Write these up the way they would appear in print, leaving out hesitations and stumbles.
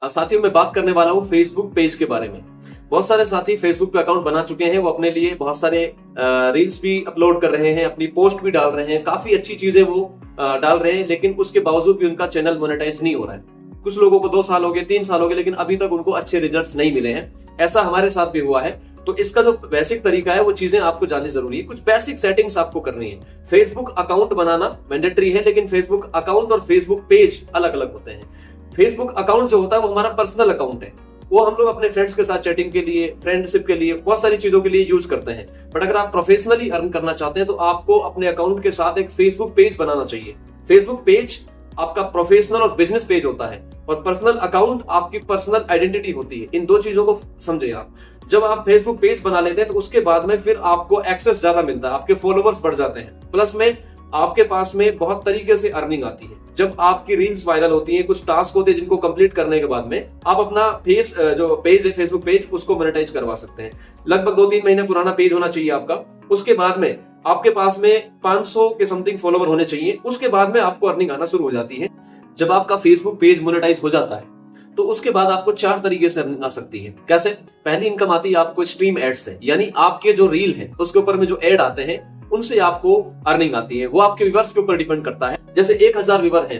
साथियों मैं बात करने वाला हूँ फेसबुक पेज के बारे में। बहुत सारे साथी फेसबुक पे अकाउंट बना चुके हैं, वो अपने लिए बहुत सारे रील्स भी अपलोड कर रहे हैं, अपनी पोस्ट भी डाल रहे हैं, काफी अच्छी चीजें वो डाल रहे हैं, लेकिन उसके बावजूद भी उनका चैनल मोनेटाइज नहीं हो रहा है। कुछ लोगों को 2 साल हो गए, 3 साल हो गए, लेकिन अभी तक उनको अच्छे रिजल्ट्स नहीं मिले हैं। ऐसा हमारे साथ भी हुआ है। तो इसका जो बेसिक तरीका है वो चीजें आपको जाननी जरूरी है। कुछ बेसिक सेटिंग्स आपको करनी है। फेसबुक अकाउंट बनाना मैंडेटरी है, लेकिन फेसबुक अकाउंट और फेसबुक पेज अलग अलग होते हैं। फेसबुक अकाउंट जो होता है वो हमारा पर्सनल अकाउंट है, वो हम लोग अपने फ्रेंड्स के साथ चैटिंग के लिए, फ्रेंडशिप के लिए, बहुत सारी चीजों के लिए यूज करते हैं। बट अगर आप प्रोफेशनली अर्न करना चाहते हैं तो आपको अपने अकाउंट के साथ एक फेसबुक पेज बनाना चाहिए। फेसबुक पेज आपका प्रोफेशनल और बिजनेस पेज होता है, और पर्सनल अकाउंट आपकी पर्सनल आइडेंटिटी होती है। इन 2 चीजों को समझे आप। जब आप फेसबुक पेज बना लेते हैं तो उसके बाद में फिर आपको एक्सेस ज्यादा मिलता है, आपके फॉलोवर्स बढ़ जाते हैं, प्लस में आपके पास में बहुत तरीके से अर्निंग आती है। जब आपकी रील्स वायरल होती हैं, कुछ टास्क होते हैं जिनको कंप्लीट करने के बाद में आप अपना जो पेज है फेसबुक पेज, उसको मोनेटाइज करवा सकते हैं। लगभग 2-3 महीने पुराना पेज होना चाहिए आपका। उसके बाद में आपके पास में 500 के समथिंग फॉलोवर होने चाहिए। उसके बाद में आपको अर्निंग आना शुरू हो जाती है। जब आपका फेसबुक पेज मोनेटाइज हो जाता है तो उसके बाद आपको 4 तरीके से अर्निंग आ सकती है। कैसे? पहली इनकम आती है आपको स्ट्रीम एड्स से, यानी आपके जो रील है उसके ऊपर में जो एड आते हैं उनसे आपको अर्निंग आती है। वो आपके व्यूअर्स के ऊपर डिपेंड करता है। जैसे 1000 व्यूअर हैं,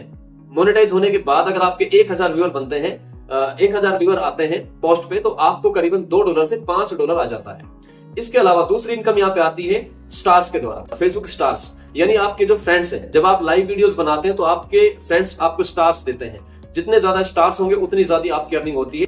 मोनेटाइज होने के बाद अगर आपके 1000 व्यूअर बनते हैं, 1000 व्यूअर आते हैं पोस्ट पे, तो आपको करीबन $2 से $5 आ जाता है। इसके अलावा दूसरी इनकम यहाँ पे आती है स्टार्स के द्वारा। फेसबुक स्टार्स यानी आपके जो फ्रेंड्स हैं, जब आप लाइव वीडियोस बनाते हैं तो आपके फ्रेंड्स आपको स्टार्स देते हैं। जितने ज्यादा स्टार्स होंगे उतनी ज्यादा आपकी अर्निंग होती है।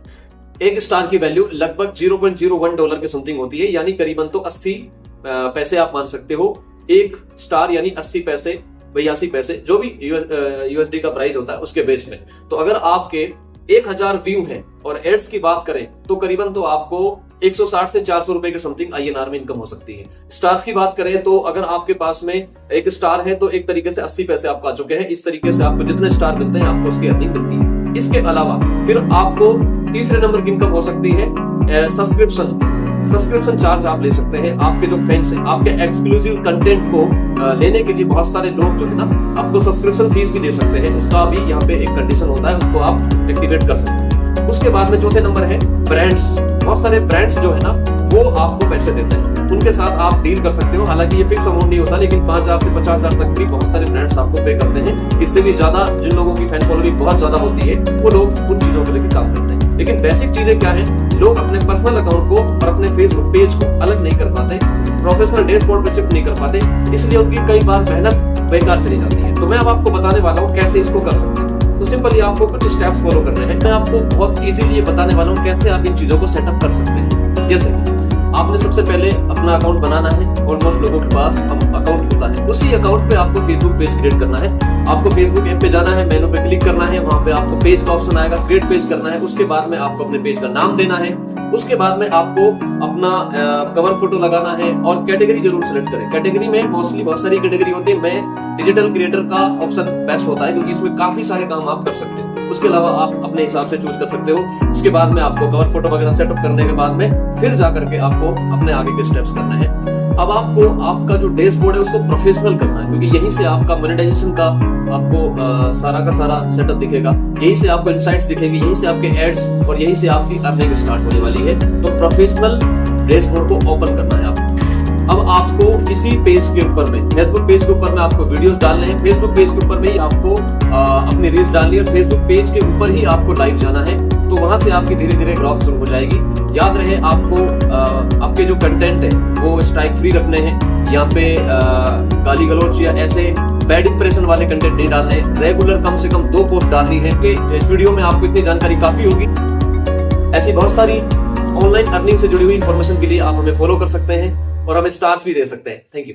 एक स्टार की वैल्यू लगभग $0.01 के समथिंग होती है, यानी करीबन तो 80 पैसे आप मान सकते हो। एक स्टार यानी 80 पैसे, 82 पैसे, जो भी यूएसडी का प्राइस होता है उसके बेस में। तो अगर आपके 1000 व्यू हैं और एड्स की बात करें तो करीबन तो आपको 160 से 400 रुपए के समथिंग INR में इनकम हो सकती है। स्टार्स की बात करें तो अगर आपके पास में एक स्टार है तो एक तरीके से 80 पैसे आपको आ चुके हैं। इस तरीके से आपको जितने स्टार मिलते हैं आपको उसकी अर्निंग मिलती है। इसके अलावा फिर आपको तीसरे नंबर की इनकम हो सकती है सब्सक्रिप्शन चार्ज आप ले सकते हैं। आपके जो फैंस हैं, आपके एक्सक्लूसिव कंटेंट को लेने के लिए बहुत सारे लोग जो है ना आपको सब्सक्रिप्शन फीस भी दे सकते हैं। उसका भी यहाँ पे एक कंडीशन होता है, उसको आप एक्टिवेट कर सकते हैं। उसके बाद में चौथे नंबर है ब्रांड्स। बहुत सारे ब्रांड्स जो है ना वो आपको पैसे देते हैं, उनके साथ आप डील कर सकते हो। हालांकि ये फिक्स अमाउंट नहीं होता, लेकिन 5000 से 50000 तक भी बहुत सारे ब्रांड्स आपको पे करते हैं। इससे भी ज्यादा जिन लोगों की फैन फॉलोइंग बहुत ज्यादा होती है वो लोग उन चीजों को लेकर काम करते हैं। लेकिन बेसिक चीजें क्या है, लोग अपने पर्सनल अकाउंट को और अपने फेसबुक पेज को अलग नहीं कर पाते, प्रोफेशनल डैशबोर्ड पे शिफ्ट नहीं कर पाते, इसलिए उनकी कई बार मेहनत बेकार चली जाती है। तो मैं अब आपको बताने वाला हूँ कैसे इसको कर सकते हैं। तो सिंपली आपको कुछ स्टेप्स फॉलो करने हैं। मैं आपको बहुत इजीली ये बताने वाला हूँ कैसे आप इन चीजों को सेटअप कर सकते हैं। जैसे आपने सबसे पहले अपना अकाउंट बनाना है। ऑलमोस्ट लोगों के पास अकाउंट होता है, उसी अकाउंट पे आपको फेसबुक पेज क्रिएट करना है। आपको फेसबुक ऐप पे जाना है, मेनू पे क्लिक करना है, वहां पे आपको पेज का ऑप्शन आएगा, क्रिएट पेज करना है। उसके बाद में आपको अपने पेज का नाम देना है। उसके बाद में आपको अपना कवर फोटो लगाना है और कैटेगरी जरूर सिलेक्ट करें। कैटेगरी में मोस्टली बहुत सारी कैटेगरी होती है। मैं डिजिटल क्रिएटर का ऑप्शन बेस्ट होता है क्योंकि इसमें काफी सारे काम आप कर सकते हो। उसके अलावा आप अपने हिसाब से चूज कर सकते हो। उसके बाद में आपको कवर फोटो वगैरह सेटअप करने के बाद में फिर जाकर के आपको अपने आगे के स्टेप्स करने हैं। अब आपको आपका जो डैशबोर्ड है उसको प्रोफेशनल करना है, क्योंकि यहीं से आपका मोनेटाइजेशन का आपको सारा का सारा सेटअप दिखेगा, यहीं से आपको इनसाइट्स दिखेंगे, यहीं से आपके एड्स और यहीं से आपकी अर्निंग स्टार्ट होने वाली है। तो प्रोफेशनल डैशबोर्ड को ओपन करना है आपको। अब आपको इसी पेज के ऊपर में, फेसबुक पेज के ऊपर में आपको वीडियोस डालने हैं। फेसबुक पेज के ऊपर में ही आपको अपनी रील्स डालनी है। फेसबुक पेज के ऊपर ही आपको लाइव जाना है, तो वहां से आपकी धीरे धीरे ग्रोथ शुरू हो जाएगी। याद रहे आपको आपके जो कंटेंट है वो स्ट्राइक फ्री रखने हैं। यहाँ पे गाली गलौज या ऐसे बैड इंप्रेशन वाले कंटेंट नहीं डालने हैं। रेगुलर कम से कम 2 पोस्ट डालनी है कि इस वीडियो में आपको इतनी जानकारी काफी होगी। ऐसी बहुत सारी ऑनलाइन अर्निंग से जुड़ी हुई इंफॉर्मेशन के लिए आप हमें फॉलो कर सकते हैं और हमें स्टार्स भी दे सकते हैं। Thank you.